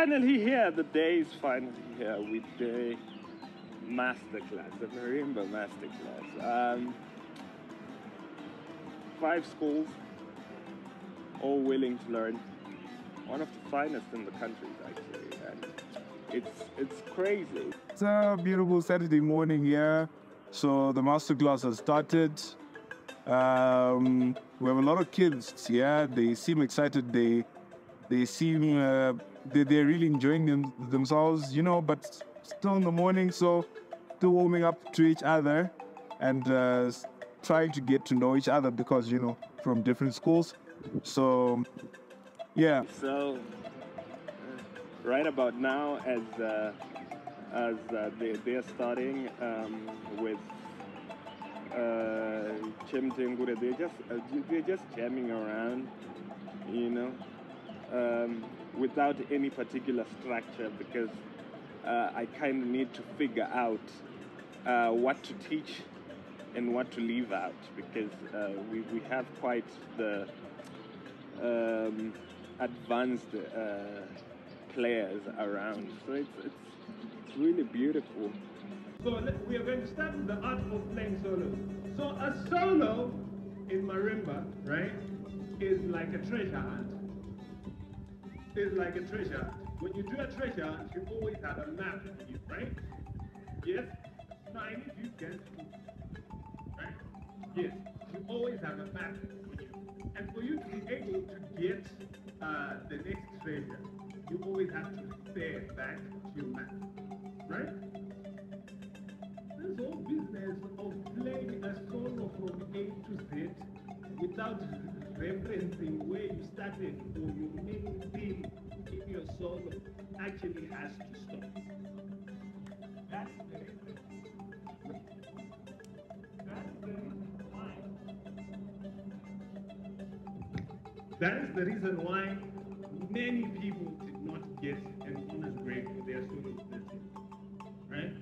finally here. The day is finally here with the masterclass, the Marimba Masterclass. 5 schools, all willing to learn. One of the finest in the country, actually, and it's crazy. It's a beautiful Saturday morning here, so the masterclass has started. We have a lot of kids here. They seem excited. They seem they're really enjoying themselves, you know. But still in the morning, so still warming up to each other and trying to get to know each other because, you know, from different schools. So yeah. So right about now, as they're starting with Chimtengure, they're just jamming around, you know, without any particular structure, because I kind of need to figure out what to teach and what to leave out, because we have quite the advanced players around, so it's really beautiful. So we are going to start with the art of playing solo. So a solo in marimba, right, is like a treasure hunt. It's like a treasure hunt. When you do a treasure hunt, you always have a map with you, right? Yes? Find if you get right? Yes. You always have a map with you. And for you to be able to get the next treasure, you always have to refer back to your map, right? This whole business of playing a solo from A to Z without referencing where you started or your main theme in your solo actually has to stop. That's the reason. That is the reason why many people did not get an honors grade for their solos this year, right?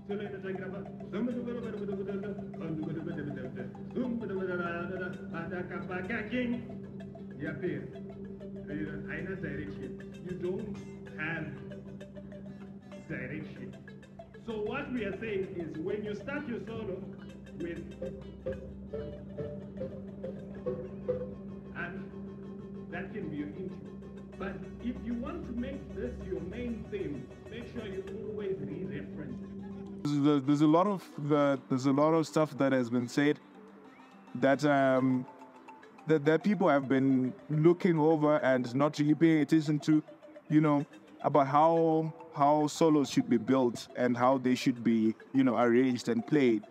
So let's talk about direction. You don't have direction. So what we are saying is, when you start your solo with that can be your intro. But if you want to make this your main theme, make sure you always re-reference it. There's a lot of stuff that has been said that that people have been looking over and not really paying attention to, you know, about how solos should be built and how they should be, you know, arranged and played.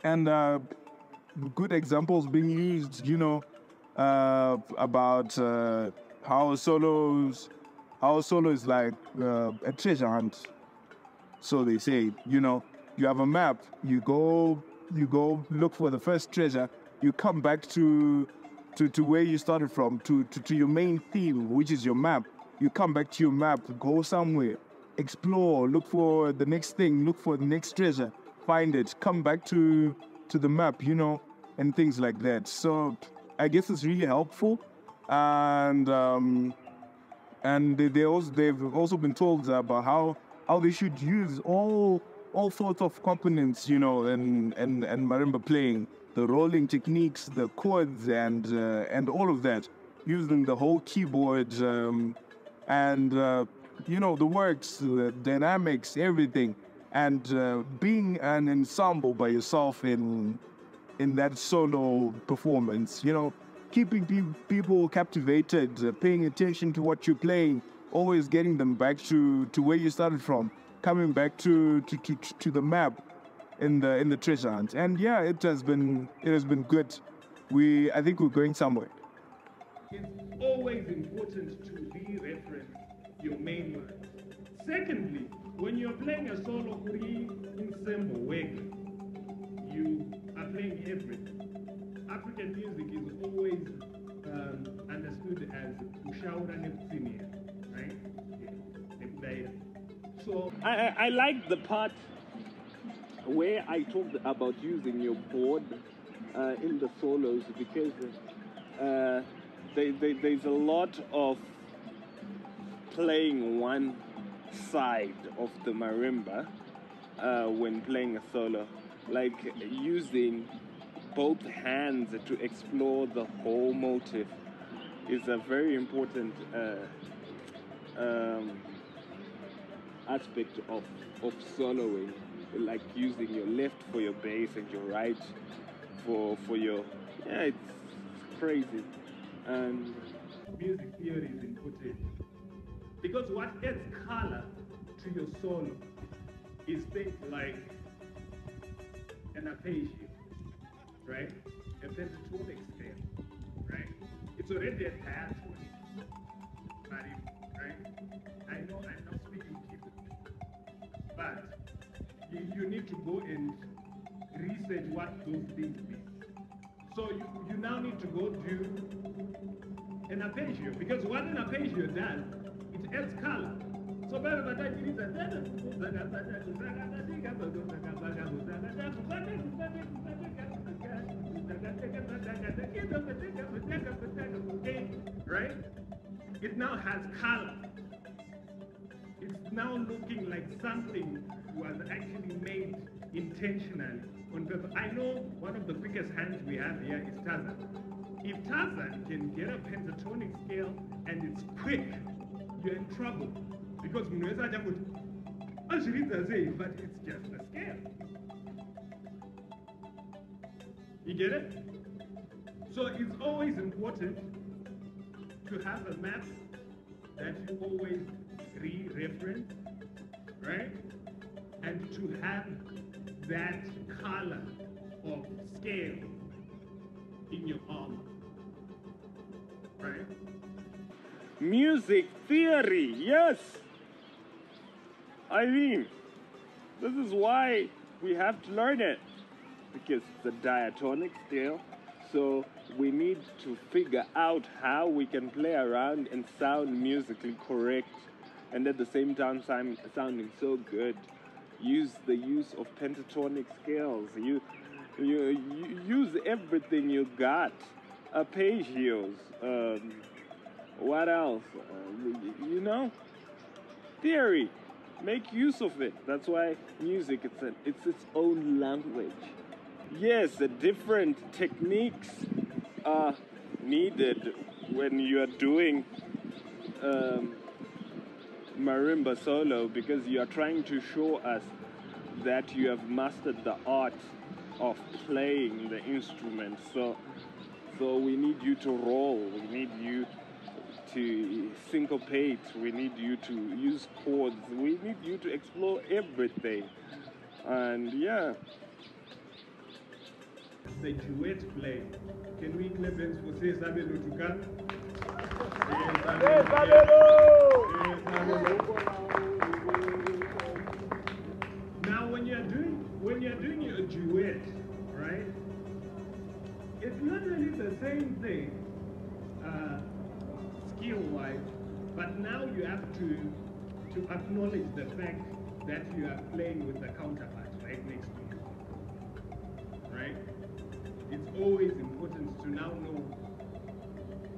And good examples being used, you know, about how solo is like a treasure hunt. So they say, you know, you have a map, you go look for the first treasure, you come back to where you started from, to your main theme, which is your map. You come back to your map, go somewhere, explore, look for the next thing, look for the next treasure, find it, come back to the map, you know, and things like that. So I guess it's really helpful, and they've also been told about how they should use all sorts of components, you know, and marimba playing, the rolling techniques, the chords, and all of that, using the whole keyboard, and you know, the works, the dynamics, everything, and being an ensemble by yourself in that solo performance, you know, keeping people captivated, paying attention to what you're playing, always getting them back to where you started from, coming back to the map in the treasure hunt. And yeah, it has been good. I think we're going somewhere. It's always important to re-reference your main line. Secondly, when you're playing a solo ensemble work, you are playing everything. African music is always understood as ushaura nekutsinia, right? Yeah. So I like the part where I talked about using your board in the solos, because there's a lot of playing one side of the marimba when playing a solo, like using both hands to explore the whole motif is a very important aspect of soloing, like using your left for your bass and your right for your, yeah, it's crazy. And music theory is important because what adds color to your solo is things like an arpeggio, right? A pentatonic scale, right? It's already a diatonic marimba, right? I know I'm not speaking typically, but you need to go and research what those things mean. So you now need to go do an arpeggio, because what an arpeggio does, it adds color. So right? It now has color. It's now looking like something was actually made intentionally on purpose. I know one of the quickest hands we have here is Tarzan. If Tarzan can get a pentatonic scale and it's quick, you're in trouble. Because but it's just a scale. You get it? So it's always important to have a map that you always re-reference, right? And to have that color of scale in your armor, right? music theory, yes. I mean, this is why we have to learn it, because it's a diatonic scale. So we need to figure out how we can play around and sound musically correct, and at the same time sounding so good. Use the use of pentatonic scales. You use everything you got. Arpeggios. What else? You know, theory. Make use of it. That's why music, it's its own language. Yes, the different techniques are needed when you are doing marimba solo, because you are trying to show us that you have mastered the art of playing the instrument. So we need you to roll. We need you to syncopate. We need you to use chords. We need you to explore everything. And yeah. The duet play. Can we clap hands for Say Sabelo to come? Now when you're doing your duet, right? It's not really the same thing skill-wise, but now you have to acknowledge the fact that you are playing with the counterpart right next to you. Right? It's always important to now know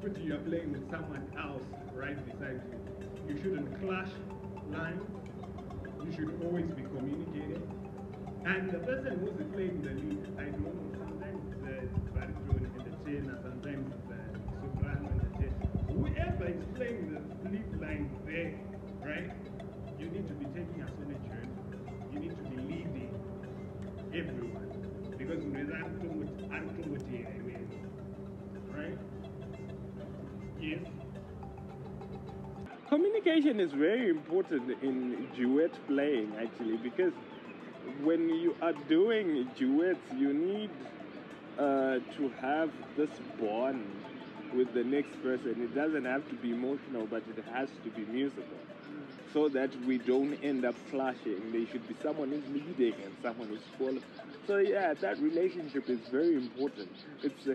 that you are playing with someone else right beside you. You shouldn't clash lines. You should always be communicating. And the person who's playing the lead, I don't know, sometimes the baritone and the tenor, sometimes the soprano and the tenor. Whoever is playing the lead line there, right? You need to be taking us on a journey. You need to be leading everyone. Because right? Yes. Communication is very important in duet playing, actually, because when you are doing duets, you need to have this bond with the next person. It doesn't have to be emotional, but it has to be musical, so that we don't end up clashing. There should be someone who's leading and someone who's following. So yeah, that relationship is very important. It's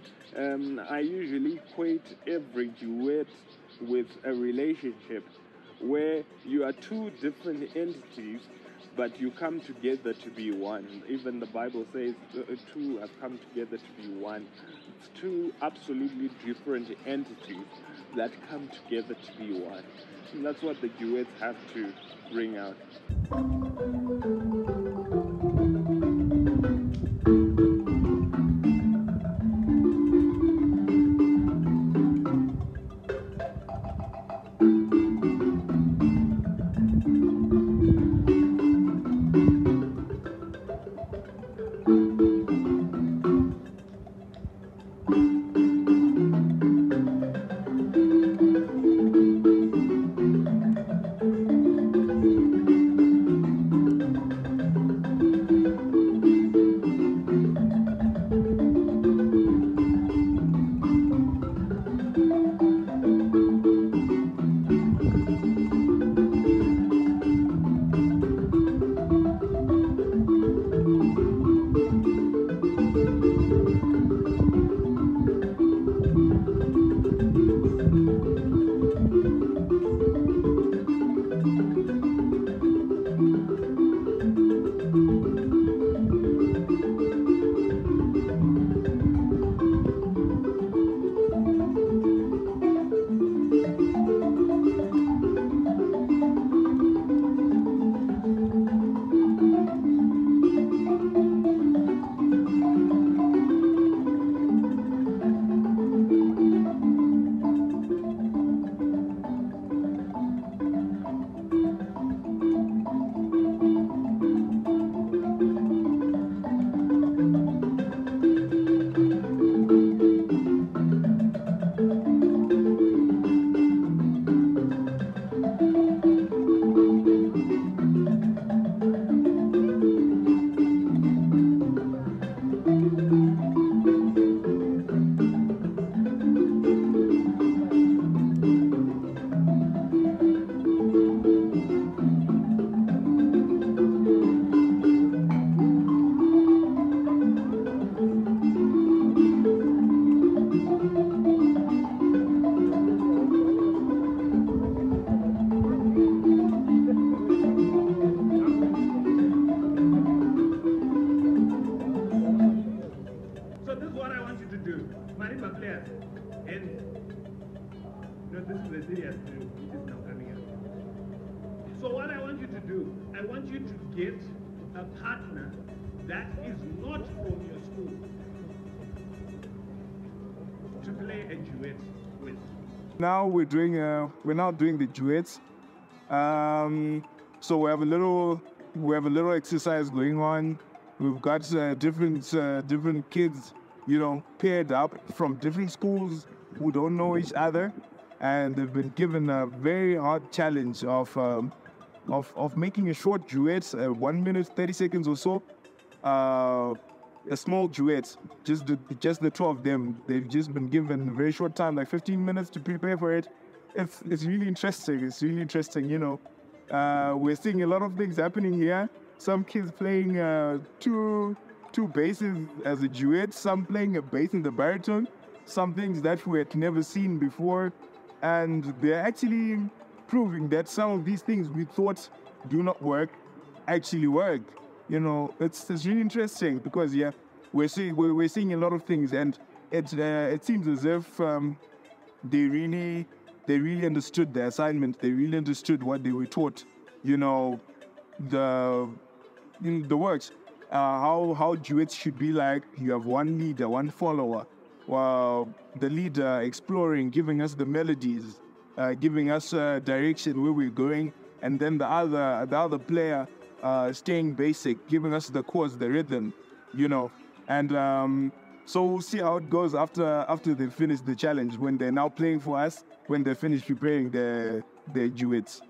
I usually equate every duet with a relationship where you are two different entities but you come together to be one. Even the Bible says two have come together to be one. It's two absolutely different entities that come together to be one. And that's what the duets have to bring out. Marimba players, and this is the serious thing which is now coming up. So what I want you to do, I want you to get a partner that is not from your school to play a duet with. Now we're now doing the duets. So we have a little exercise going on. We've got different kids, paired up from different schools who don't know each other, and they've been given a very hard challenge of making a short duet, 1 minute 30 seconds or so, a small duet, just the two of them. They've just been given a very short time, like 15 minutes to prepare for it. It's really interesting. It's really interesting, We're seeing a lot of things happening here. Some kids playing two basses as a duet, some playing a bass in the baritone, some things that we had never seen before. And they're actually proving that some of these things we thought do not work actually work. It's really interesting because we're seeing a lot of things, and it seems as if they really understood the assignment. They really understood what they were taught. The works, how duets should be like. You have one leader, one follower. The leader exploring, giving us the melodies, giving us direction where we're going, and then the other player staying basic, giving us the chords, the rhythm, And so we'll see how it goes after they finish the challenge, when they're now playing for us, when they finish preparing their duets.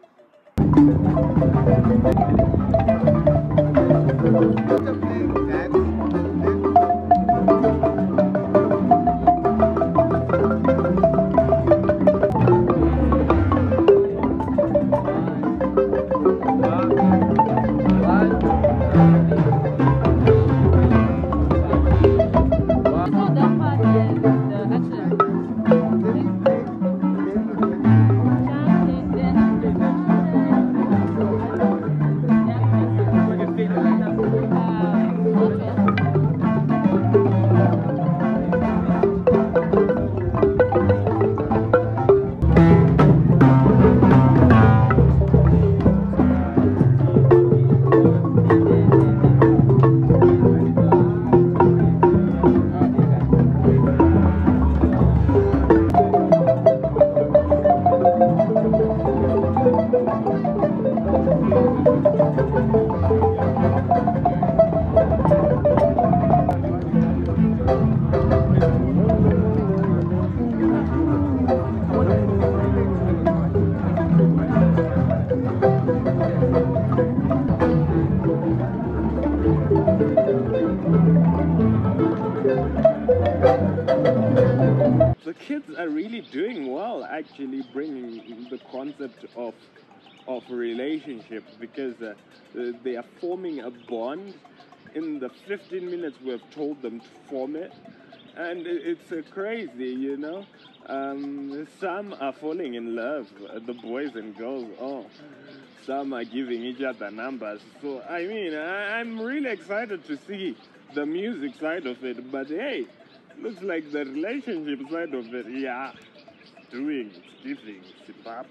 kids are really doing well, actually bringing the concept of relationship, because they are forming a bond in the 15 minutes we have told them to form it, and it's crazy, you know. Some are falling in love, the boys and girls. Oh, some are giving each other numbers. So I mean, I'm really excited to see the music side of it. But hey, looks like the relationship side of it, yeah, it's giving, it's up.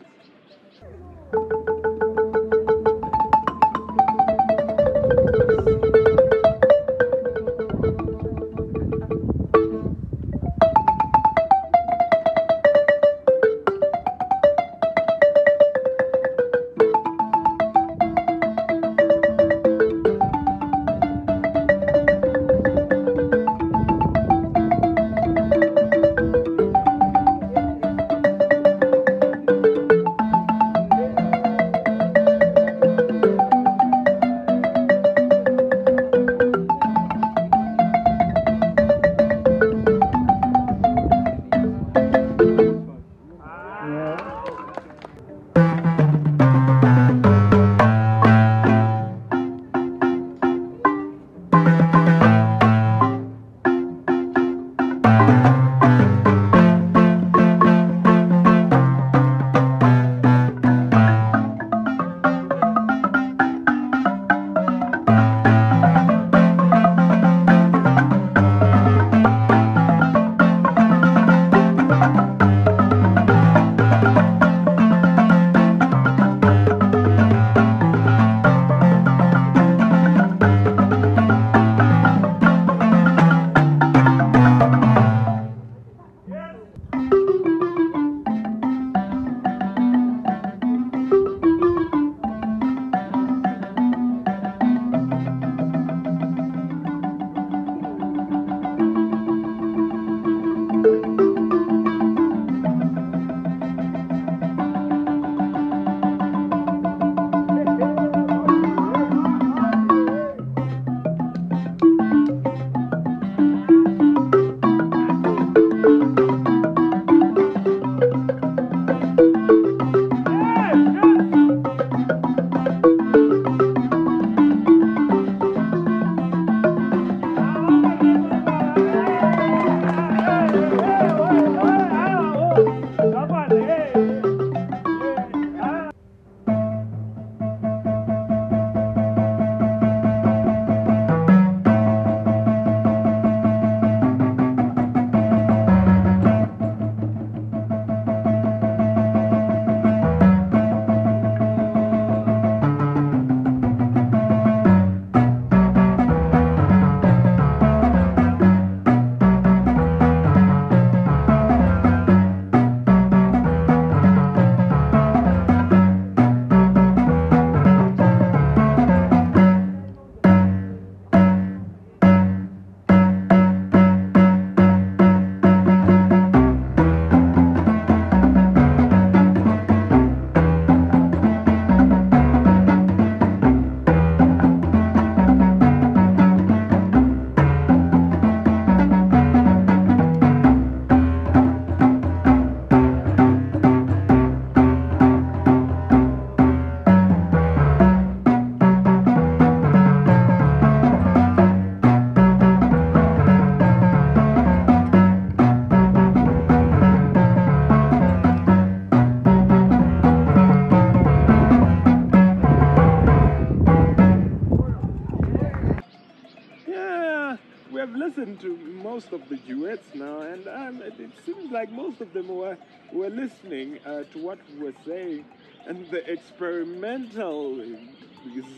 listened to most of the duets now, and it seems like most of them were listening to what we were saying, and the experimental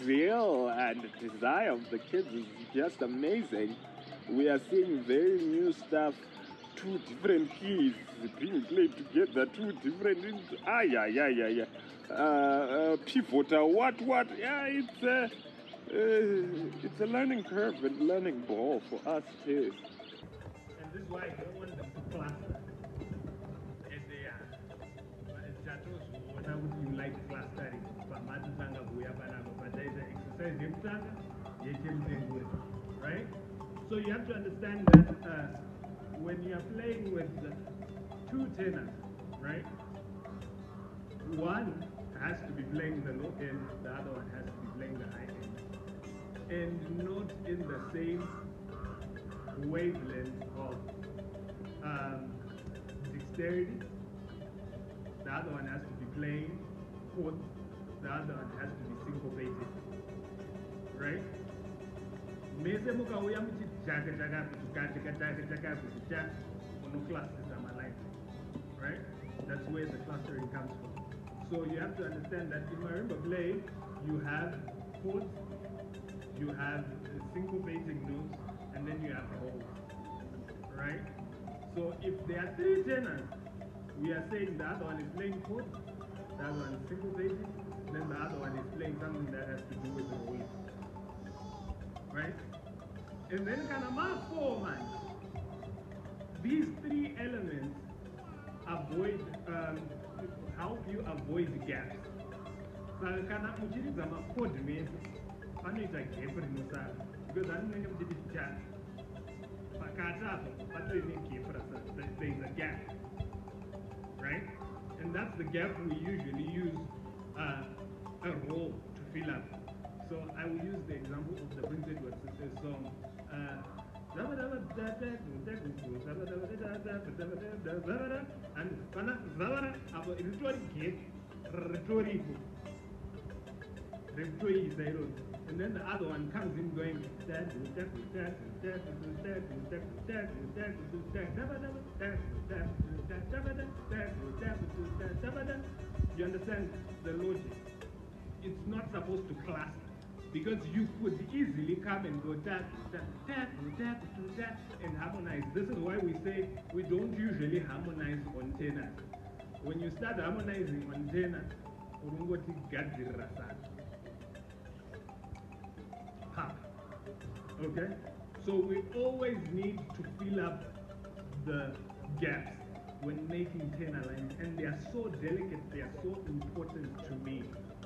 zeal and desire of the kids is just amazing. We are seeing very new stuff, two different keys being played together, two different, pivotal, what, yeah, it's a learning curve and learning ball for us too. And this is why I don't want them to cluster as they are. But I would like clustering. But there is an exercise, right? So you have to understand that when you are playing with two tenors, right? One has to be playing the low end, the other one has to be playing the high end, and not in the same wavelength of dexterity. The other one has to be playing chords, the other one has to be syncopated, right? Mese mukauya muchijaka chaka monoclasses are line, right? That's where the clustering comes from. So you have to understand that in marimba playing, you have chords, you have syncopating notes, and then you have holds, right? So if there are three tenors, we are saying the other one is playing chords, the other one is syncopating, then the other one is playing something that has to do with the rolling, right? And then kanama four man. These three elements help you avoid gaps. Saka kana muchiridza machord mese panoita gap rinosara because anenge muchiti pakati apo patorine gap rasara. There is a gap, right? And that's the gap we usually use a roll to fill up. So I will use the example of the Prince Edward song. And kana zavara apo ritori gap ritoripo and then the other one comes in going you understand the logic? It's not supposed to cluster because you could easily come and go tap and harmonize. This is why we say we don't usually harmonize on tenors. When you start harmonizing on tenor, urungoti gadzirira sana. Okay? So we always need to fill up the gaps when making tenor lines, and they are so delicate, they are so important to me.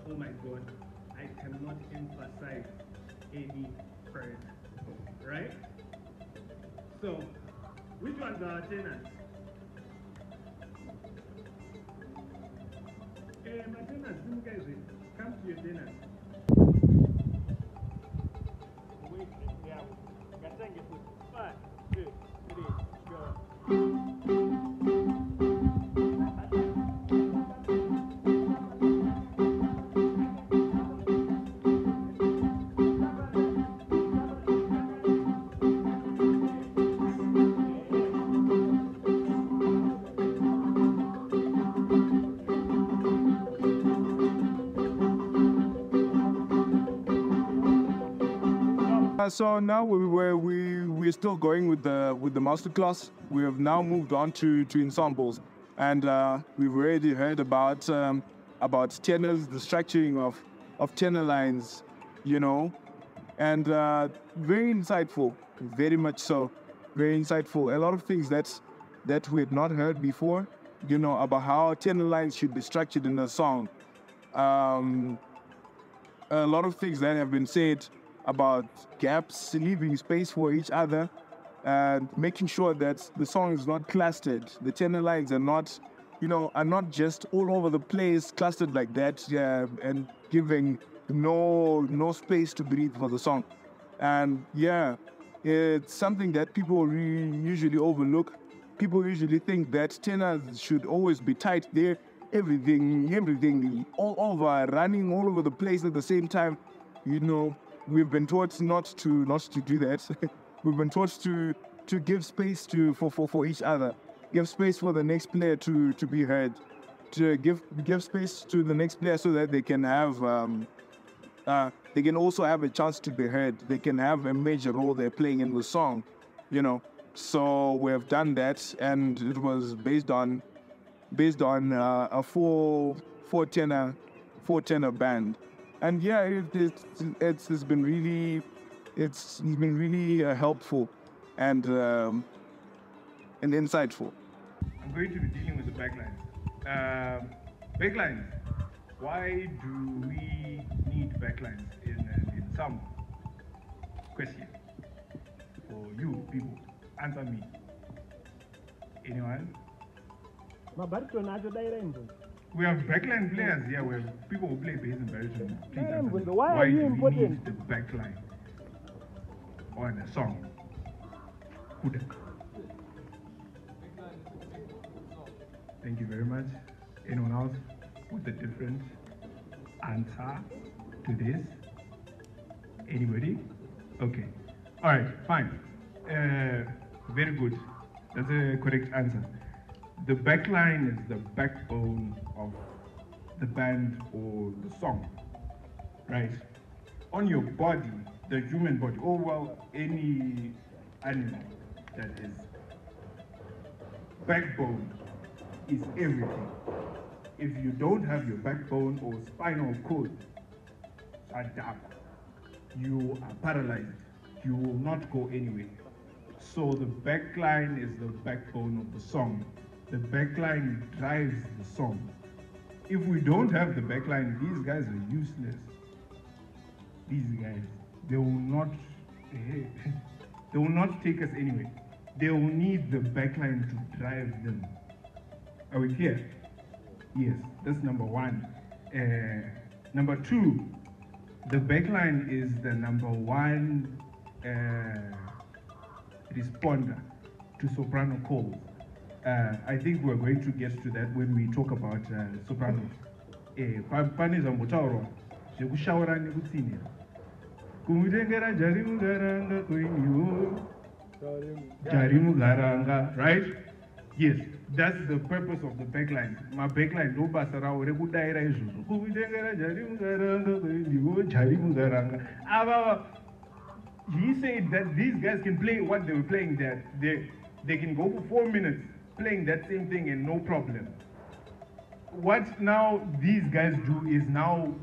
Oh my God, I cannot emphasize any further. Right? So, which ones are tenors? My tenors, come to your tenors. Wait, yeah. Gatanga foot. 1, 2, 3, go. So now we're still going with the masterclass. We have now moved on to ensembles, and we've already heard about tenors, the structuring of tenor lines, you know, and very insightful, very much so, very insightful. A lot of things that we had not heard before, you know, about how tenor lines should be structured in a song. A lot of things that have been said about gaps, leaving space for each other, and making sure that the song is not clustered. The tenor lines are not, are not just all over the place, clustered like that, and giving no space to breathe for the song. And yeah, it's something that people usually overlook. People usually think that tenors should always be tight there, everything all over, running all over the place at the same time. We've been taught not to do that. We've been taught to give space for each other, give space for the next player to be heard, to give space to the next player so that they can have they can also have a chance to be heard. They can have a major role they're playing in the song, So we have done that, and it was based on a four tenor band. And yeah, it's been really helpful and insightful. I'm going to be dealing with the backlines. Backlines. Why do we need backlines in some question? For you people, answer me. Anyone? We have backline players here. We have people who play bass and baritone. Please answer me. Why are you do we important? need the backline on a song? Thank you very much. Anyone else with a different answer to this? Anybody? Okay. All right, fine. Very good. That's a correct answer. The backline is the backbone of the band or the song, right? On your body, the human body, or well, any animal that is backbone is everything. If you don't have your backbone or spinal cord, you are paralyzed. You will not go anywhere. So the backline is the backbone of the song. The backline drives the song. If we don't have the backline, these guys are useless. These guys, they will not take us anywhere. They will need the backline to drive them. Are we clear? Yes, that's number one. Number two, the backline is the number one responder to soprano calls. I think we're going to get to that when we talk about sopranos. Pane zvambotaurwa zvekushaura nekutsinhira. Kumutengera jari mugaranga kwenyu. Jari mugaranga, right? Yes, that's the purpose of the backline. My backline ndo basa rawo rekudaira izvozvo. Kumutengera jari mugaranga kwenyu, jari mugaranga. He said that these guys can play what they were playing there. They can go for 4 minutes playing that same thing and no problem. What now these guys do is now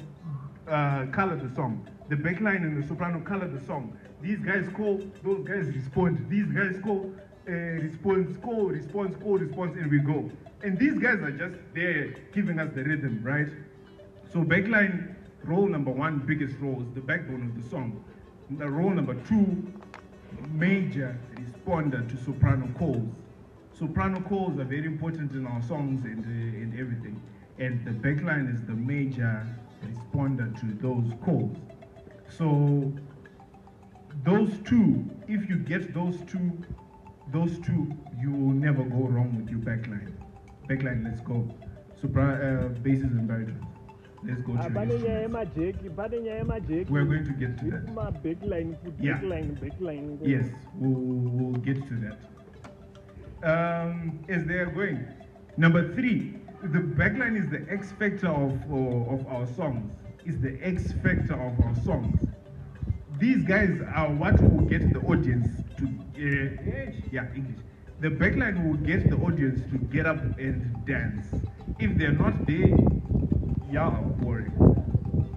color the song. The backline and the soprano color the song. These guys call, those guys respond. These guys call, response, call, response, call, response, and we go. And these guys are just there giving us the rhythm, right? So backline, role number one, biggest role, is the backbone of the song. The role number two, major responder to soprano calls. Soprano calls are very important in our songs and everything. And the backline is the major responder to those calls. So those two, if you get those two, you will never go wrong with your backline. Backline, let's go. Basses and baritones. Let's go to it. We're going to get to that. Yeah. Backline. Yes, we'll get to that. As they are going. Number three, the backline is the X factor of our songs. Is the X factor of our songs. These guys are what will get the audience to English. The backline will get the audience to get up and dance. If they're not there, you are boring.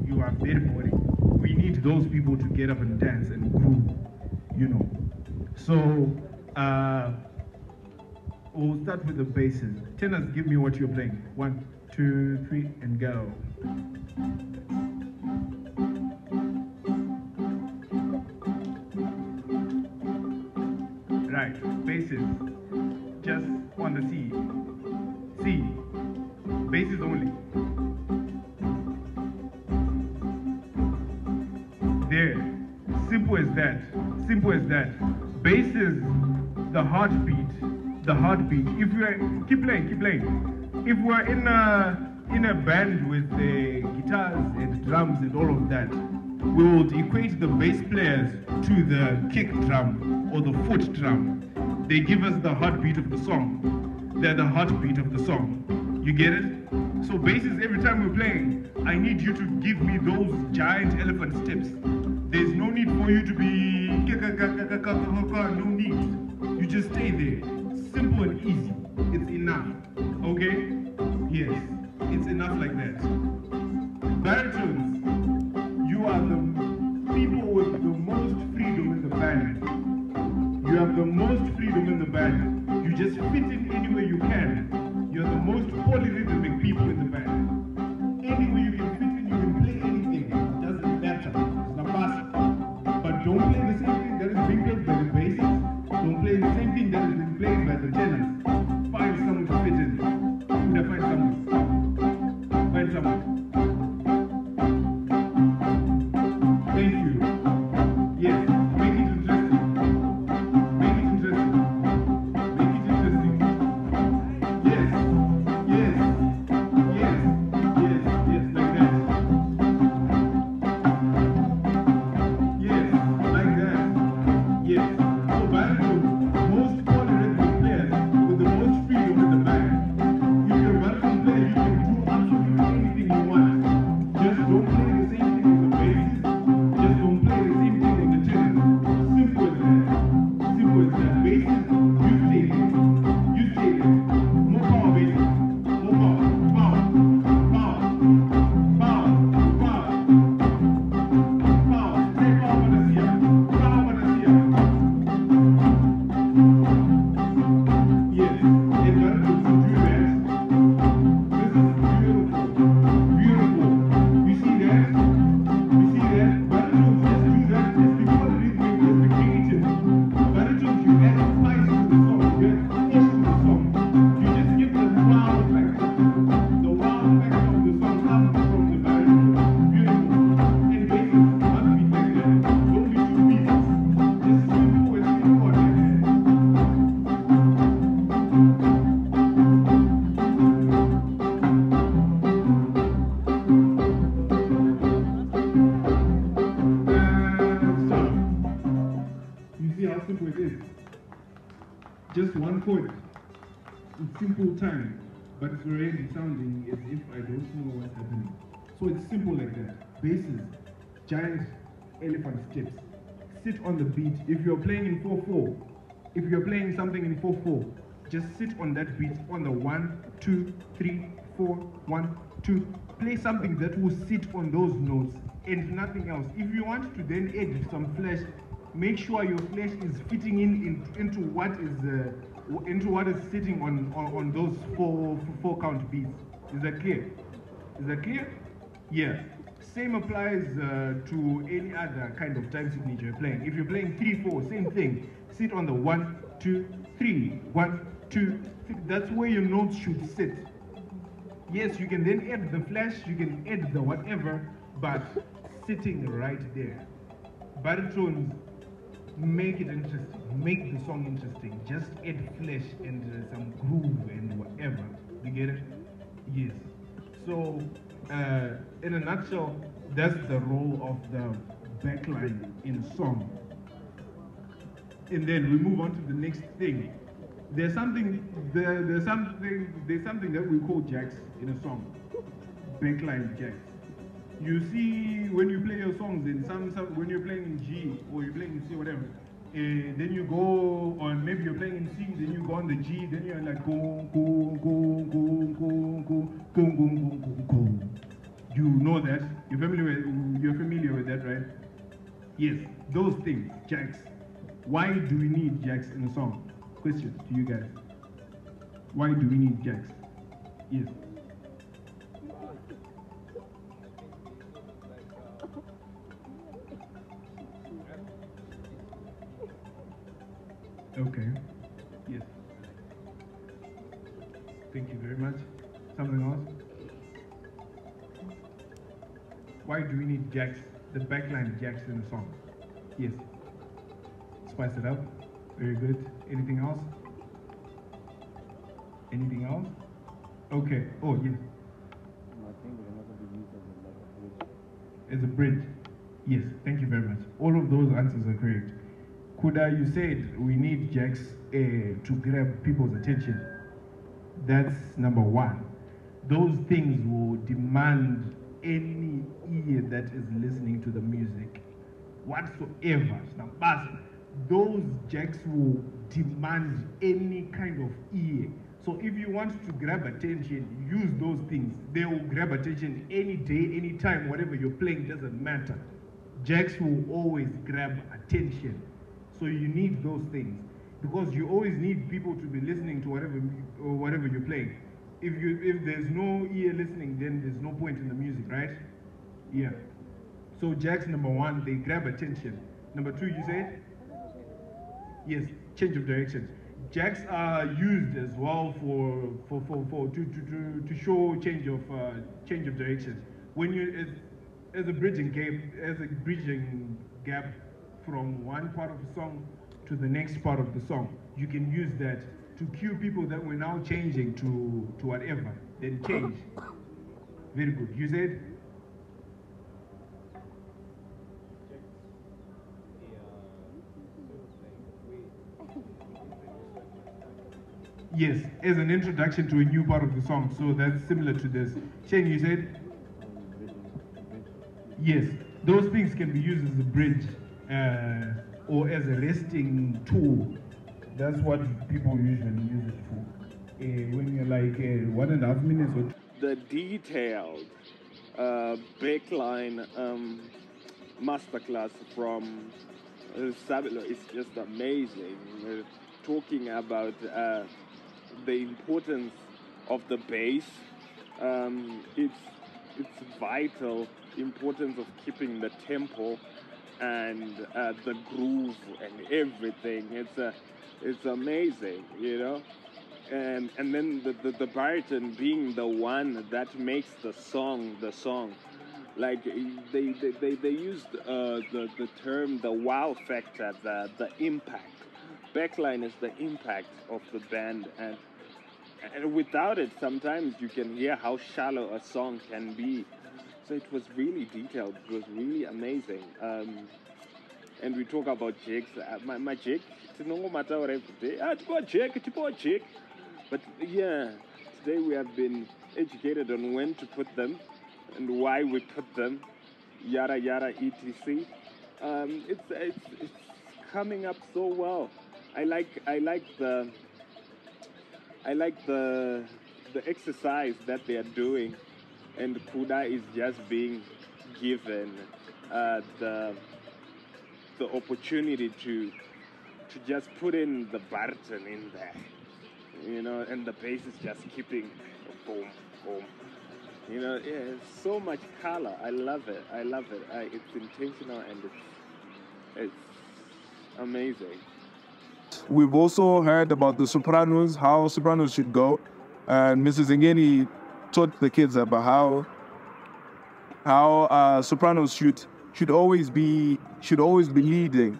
You are very boring. We need those people to get up and dance and groove, you know. So we'll start with the basses. Tenors, give me what you're playing. 1, 2, 3, and go. Right, basses. Just on the C. C. Basses only. There. Simple as that. Simple as that. Bass is the heartbeat. The heartbeat. If you are keep playing. If we are in a band with the guitars and drums and all of that, we would equate the bass players to the kick drum or the foot drum. They give us the heartbeat of the song. They're the heartbeat of the song. You get it? So basses, every time we're playing, I need you to give me those giant elephant steps. There's no need for you to be no need. You just stay there. Simple and easy. It's enough. Okay? Yes. It's enough like that. Baritones, you are the people with the most freedom in the band. You have the most freedom in the band. You just fit in anywhere you can. You're the most polyrhythmic people in the band. Anywhere you can fit in, you can play anything. It doesn't matter. It's not possible. But don't play the same thing that is being played by the basses. Don't play the same thing that has been played by the tenors. Find someone to fit in. find someone. Thank you. Yes, make it interesting. Make it interesting. Make it interesting. Yes, yes, yes, yes, yes, like that. Yes, like that. Yes. So baritone, most polyrhythmic players with the most freedom with the band. If you're a baritone player, you can do absolutely anything you want. Just don't play the same thing on the basses. Just don't play the same thing on the tenor. Simple as that. Simple as that. Basses, you stay there. You stay there. More power, basses. More power. Power. Power. Power. Power. Power. Say power, Manasia. Power, Manasia. Yes. And baritone to do that. This is beautiful. Beautiful. You see that? You see that? Baritones just do that just before the rhythm is the creative. Baritones, you add spice to the song, you add flesh to the song. You just give the wow factor. The wow factor of the song comes from the baritone. Beautiful. And basses must be like that. Don't be too busy. Just simple and simple like that. Stop. You see how simple it is? Just one chord. It's simple time, but it's already sounding as if I don't know what's happening. So it's simple like that. Basses, giant elephant steps. Sit on the beat. If you're playing in 4/4, if you're playing something in 4/4, just sit on that beat on the 1, 2, 3, 4, 1, 2. Play something that will sit on those notes and nothing else. If you want to then add some flash, make sure your flash is fitting into what is sitting on those four count beats. Is that clear? Is that clear? Yeah. Same applies to any other kind of time signature you're playing. If you're playing 3/4, same thing. Sit on the 1, 2, 3, 1, 2, 3. That's where your notes should sit. Yes, you can then add the flash, you can add the whatever, but sitting right there. Baritones make it interesting, make the song interesting. Just add flash and some groove and whatever. You get it? Yes. So, in a nutshell, that's the role of the backline in a song. And then we move on to the next thing. There's something that we call jacks in a song. Backline jacks. You see, when you play your songs in some when you're playing in G or you're playing in C, whatever, then you go on, maybe you're playing in C, then you go on the G, then you're like go, go, go, go, go, go, go, go, go, go, go. You know that? You're familiar with that, right? Yes, those things, jacks. Why do we need jacks in a song? Question to you guys. Why do we need jacks? Yes. Okay. Yes. Thank you very much. Something else? Why do we need jacks? The backline jacks in a song? Yes. Spice it up. Very good. Anything else? Anything else? Okay. Oh, yes. As a bridge. Yes. Thank you very much. All of those answers are correct. Kuda, you said we need jacks to grab people's attention. That's number one. Those things will demand any ear that is listening to the music whatsoever. Those jacks will demand any kind of ear. So if you want to grab attention, use those things. They will grab attention any day, any time, whatever you're playing, doesn't matter. Jacks will always grab attention. So you need those things because you always need people to be listening to whatever you're playing. If there's no ear listening, then there's no point in the music, right? Yeah. So jacks, number one, they grab attention. Number two, you said? Yes, change of directions. Jacks are used as well to show change of direction. When you as a bridging gap from one part of the song to the next part of the song, you can use that to cue people that we're now changing to whatever. Then change. Very good. You said. Yes, as an introduction to a new part of the song, so that's similar to this. Shane, you said? Yes, those things can be used as a bridge or as a resting tool. That's what people usually use it for. When you're like 1.5 minutes or the detailed backline masterclass from Sabelo is just amazing. We're talking about the importance of the bass, its vital importance of keeping the tempo and the groove and everything. It's amazing, you know. And then the baritone being the one that makes the song. Like they used the term the wow factor, the impact. Backline is the impact of the band, and without it, sometimes you can hear how shallow a song can be. So it was really detailed. It was really amazing. And we talk about jigs. My jig, no matter what every day. Jig. But yeah, today we have been educated on when to put them and why we put them. Yada yada etc. It's coming up so well. I like the exercise that they are doing, and Kuda is just being given the opportunity to just put in the baritone in there, you know, and the bass is just keeping boom, boom. You know, yeah, it's so much color. I love it. It's intentional and it's amazing. We've also heard about the Sopranos, how Sopranos should go, and Mrs. Ngeni taught the kids about how Sopranos should always be leading,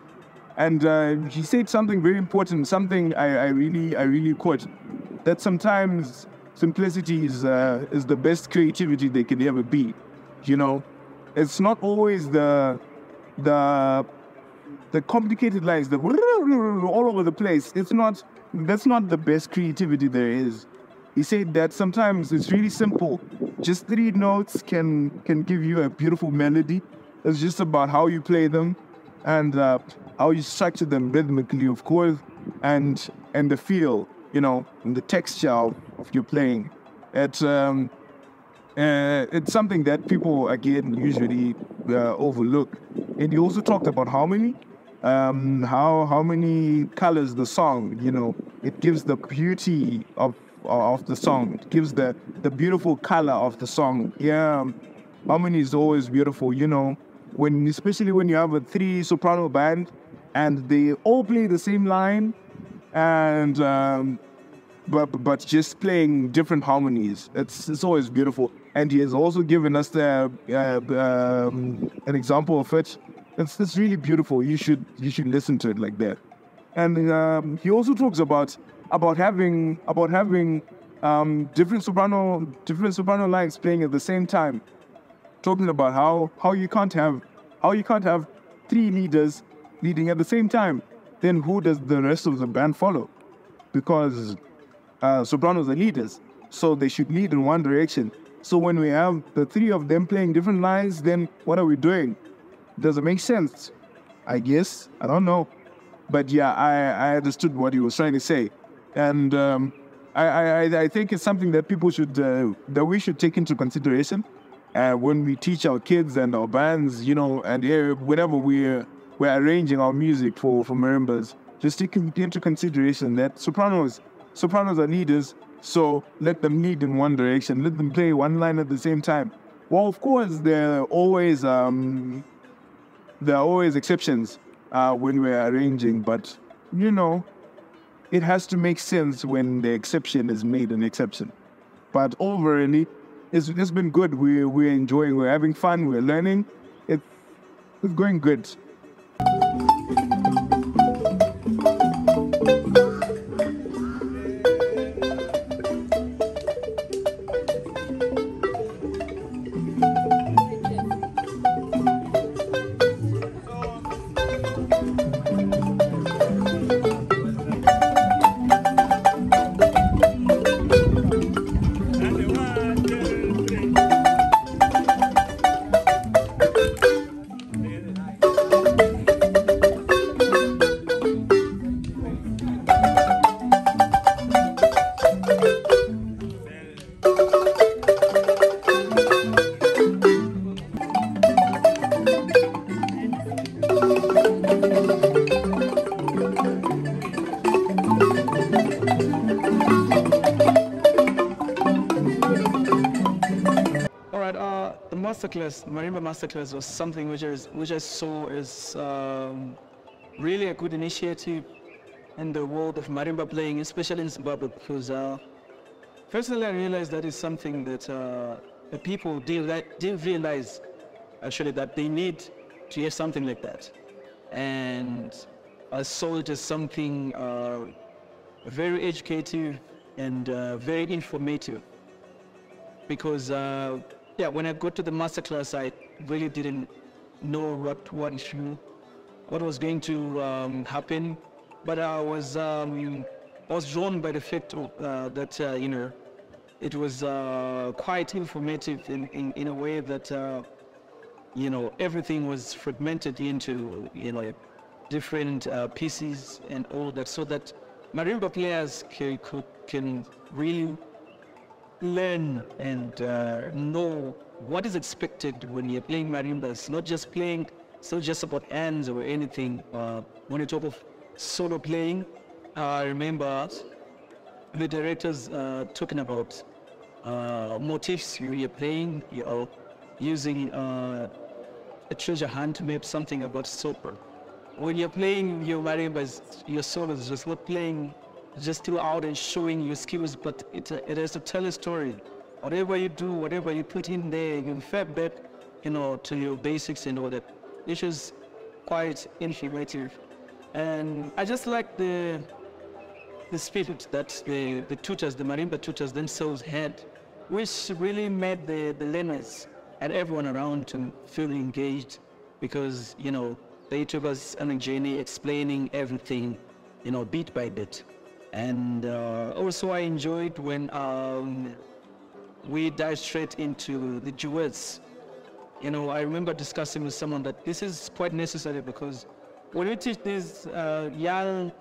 and he said something very important, something I really caught, that sometimes simplicity is the best creativity they can ever be. You know, it's not always the complicated lines, the all over the place. That's not the best creativity there is. He said that sometimes it's really simple. Just 3 notes can give you a beautiful melody. It's just about how you play them and how you structure them rhythmically, of course, and the feel, you know, and the texture of your playing. It's something that people again usually overlook. And he also talked about harmony. How many colors the song, you know, it gives the beauty of the song. It gives the beautiful color of the song. Yeah, harmony is always beautiful, you know, especially when you have a 3 soprano band and they all play the same line, and but just playing different harmonies. It's always beautiful. And he has also given us an example of it. It's really beautiful. You should listen to it like that. And he also talks about having different soprano lines playing at the same time. Talking about how you can't have 3 leaders leading at the same time. Then who does the rest of the band follow? Because sopranos are leaders, so they should lead in one direction. So when we have the 3 of them playing different lines, then what are we doing? Does it make sense? I guess. I don't know. But yeah, I understood what he was trying to say. And I think it's something that people that we should take into consideration when we teach our kids and our bands, you know, and whenever we're arranging our music for marimbas. Just take into consideration that sopranos are leaders, so let them lead in one direction. Let them play one line at the same time. Well, of course, there are always exceptions when we're arranging, but you know, it has to make sense when the exception is made an exception. But overall, it's been good. We're enjoying, we're having fun, we're learning. It's going good. The masterclass, Marimba Masterclass, was something which I saw as really a good initiative in the world of marimba playing, especially in Zimbabwe, because personally I realized that is something that the people didn't realize actually that they need to hear something like that, and I saw it as something very educative and very informative, because yeah, when I got to the masterclass, I really didn't know what was going to happen, but I was drawn by the fact that you know, it was quite informative in a way that you know, everything was fragmented into, you know, different pieces and all that, so that marimba players can really learn and know what is expected when you're playing marimba. It's not just playing, it's not just about hands or anything. When you talk of solo playing, I remember the directors talking about motifs you're playing, you know, using a treasure hunt map, something about sopra. When you're playing your marimbas, your solos, just not playing just to out and showing your skills, but it has to tell a story. Whatever you do, whatever you put in there, you refer back, you know, to your basics and all that, which is quite informative. And I just like the spirit that the tutors, the marimba tutors themselves had, which really made the learners and everyone around to feel engaged, because, you know, they took us on a journey explaining everything, you know, bit by bit. And also I enjoyed when we dive straight into the duets. You know, I remember discussing with someone that this is quite necessary, because when we teach these young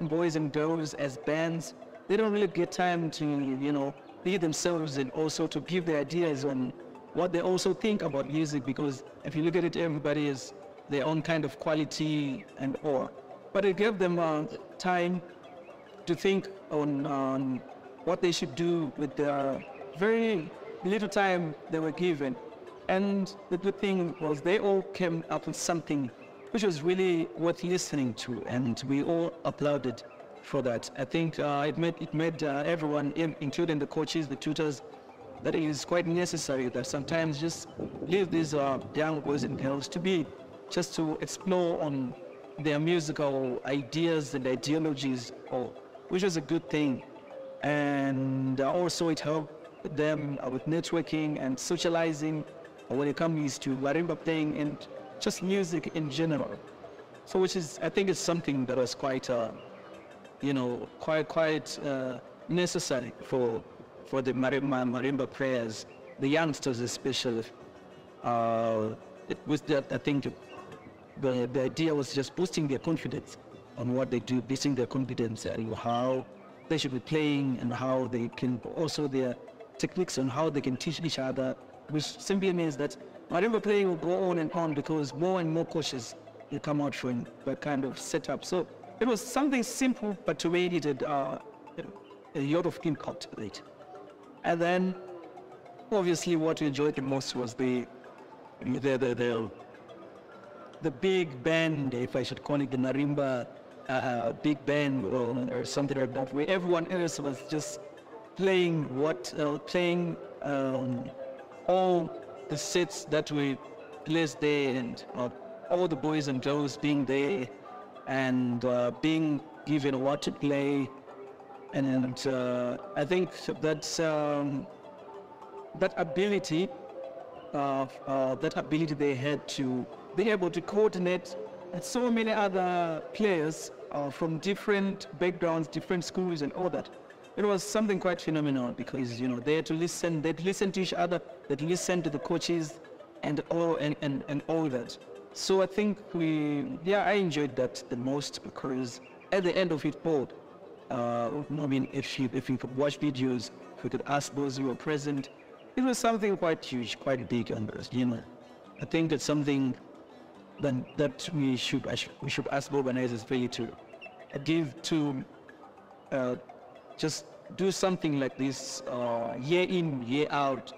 boys and girls as bands, they don't really get time to, you know, be themselves and also to give their ideas on what they also think about music, because if you look at it, everybody has their own kind of quality and all. But it gave them time to think on what they should do with the very little time they were given. And the good thing was they all came up with something which was really worth listening to, and we all applauded for that. I think it made everyone, including the coaches, the tutors, that it is quite necessary that sometimes just leave these young boys and girls to be, just to explore on their musical ideas and ideologies, which was a good thing. And also it helped them with networking and socializing when it comes to marimba playing and just music in general. So which is, I think it's something that was quite, you know, quite necessary for the marimba players, the youngsters especially. It was that, I think, the idea was just boosting their confidence on what they do, boosting their confidence and how they should be playing, and how they can, also their techniques on how they can teach each other, which simply means that marimba playing will go on and on, because more and more coaches will come out from that kind of setup. So it was something simple, but to me needed a lot of impact with it. And then, obviously, what we enjoyed the most was the big band, if I should call it, the marimba big band or something like that, where everyone else was just playing all the sets that we placed there, and all the boys and girls being there and being given what to play. And I think that's that ability they had to be able to coordinate, and so many other players from different backgrounds, different schools, and all that. It was something quite phenomenal, because they had to listen. They'd listen to each other. They'd listen to the coaches, and all that. So I think I enjoyed that the most, because at the end of it all, I mean, if you could watch videos, if you could ask those who were present, it was something quite huge, quite big, and I think that's something that we should ask the organizers really to give to just do something like this year in, year out,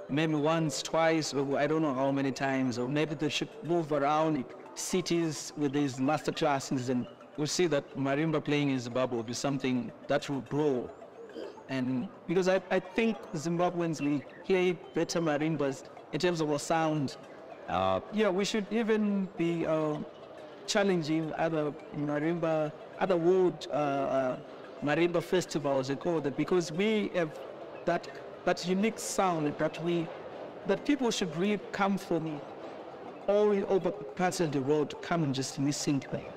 maybe once, twice, or I don't know how many times, or maybe they should move around cities with these master classes, and we'll see that marimba playing in Zimbabwe will be something that will grow. And because I think Zimbabweans, we play better marimbas in terms of our sound. We should even be challenging other world marimba festivals, they call it, because we have that unique sound that people should really come from all over parts of the world to come and just listen to it.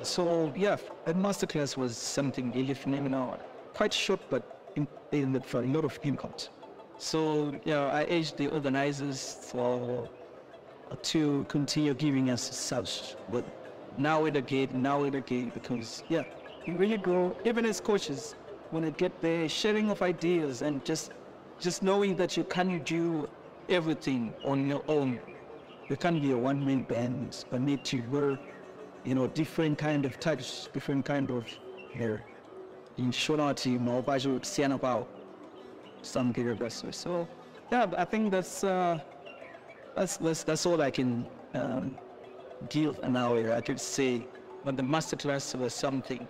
So that masterclass was something really phenomenal. Quite short, but for a lot of impact. So I urge the organizers to continue giving us such, but now and again, because you really go, even as coaches, when you get there, sharing of ideas, and just knowing that you can't do everything on your own. You can't be a one-man band, but need to work, different kind of touch, different kind of in shonati, maubajo, sianabao, something like that. So I think that's all I can give an hour. I could say, but the masterclass was something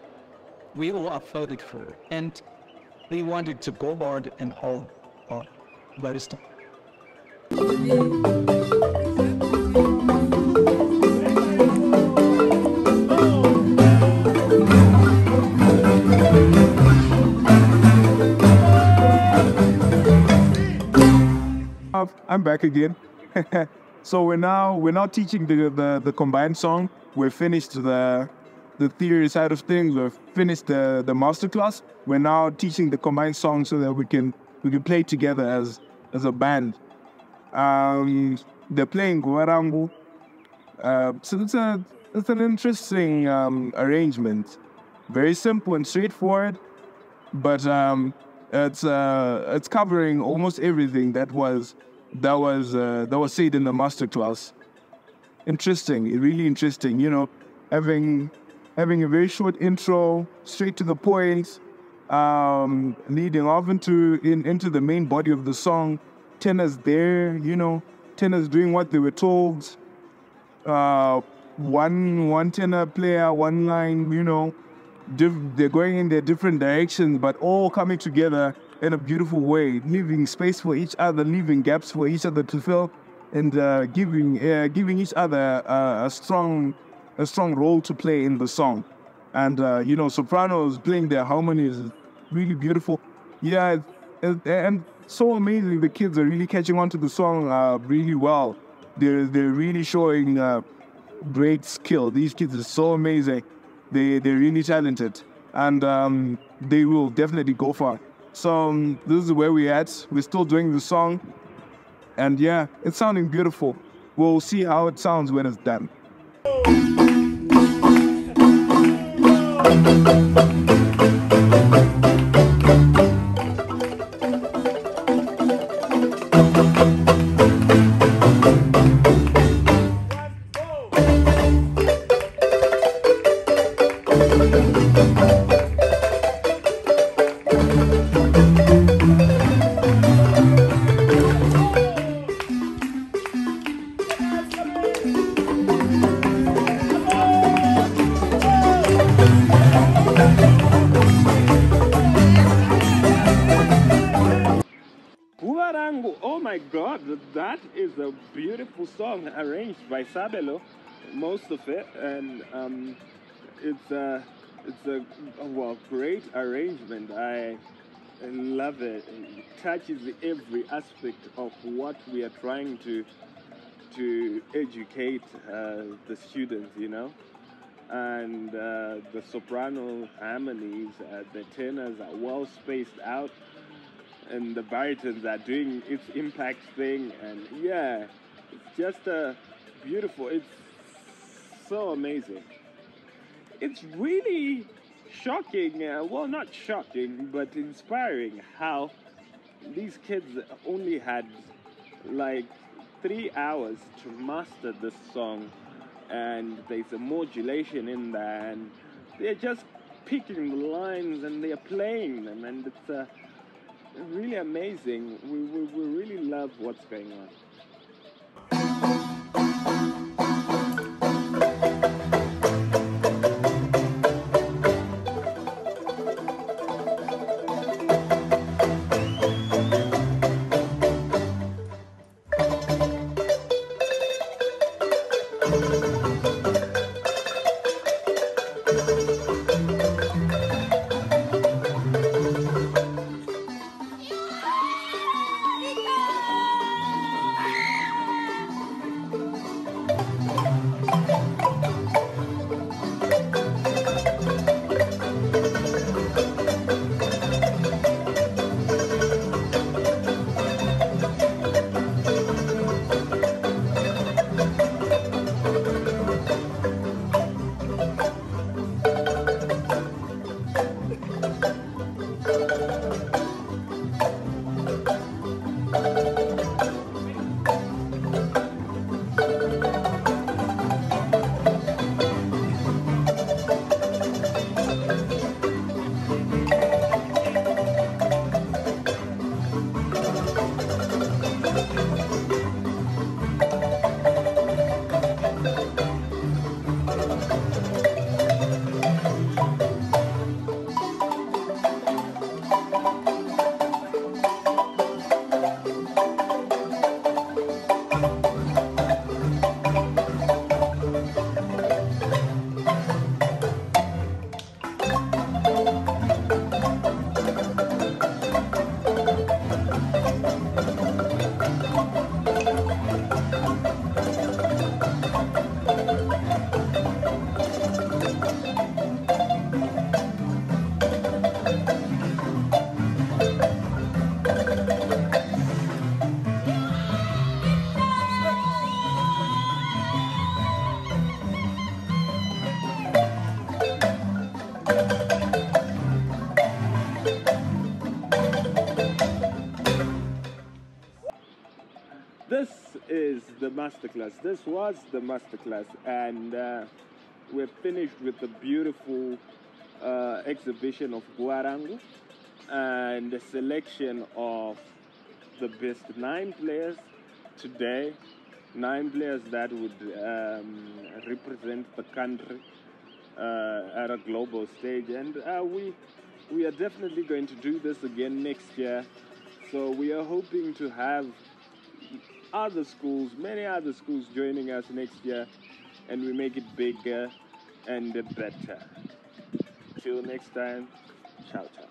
we all applauded for, and they wanted to go hard and all barista. I'm back again. So we're now teaching the combined song. We've finished the theory side of things. We've finished the masterclass. We're now teaching the combined song so that we can play together as a band. They're playing guarango. So it's an interesting arrangement. Very simple and straightforward, but it's covering almost everything that was said in the masterclass. Interesting, really interesting. Having a very short intro, straight to the point, leading off into the main body of the song. Tenors there, tenors doing what they were told. One tenor player, one line, they're going in their different directions, but all coming together in a beautiful way, leaving space for each other, leaving gaps for each other to fill, and giving each other a strong role to play in the song. And sopranos playing their harmonies is really beautiful. And so amazing. The kids are really catching on to the song really well. They're really showing great skill. These kids are so amazing. They're really talented, and they will definitely go far. So this is where we're at. We're still doing the song, and it's sounding beautiful. We'll see how it sounds when it's done. that is a beautiful song arranged by Sabelo, most of it, and it's a well, great arrangement. I love it. It touches every aspect of what we are trying to educate the students, you know. And the soprano harmonies, the tenors are well spaced out, and the baritones are doing its impact thing, and yeah, it's just beautiful. It's so amazing. It's really shocking, well, not shocking, but inspiring how these kids only had like 3 hours to master this song, and there's a modulation in there, and they're just picking the lines and they're playing them, and it's really amazing. We really love what's going on. This is the masterclass. This was the masterclass, and we're finished with the beautiful exhibition of Guarango and a selection of the best 9 players today. 9 players that would represent the country at a global stage, and we are definitely going to do this again next year. So we are hoping to have other schools, many other schools joining us next year, and we make it bigger and better. Till next time, ciao ciao.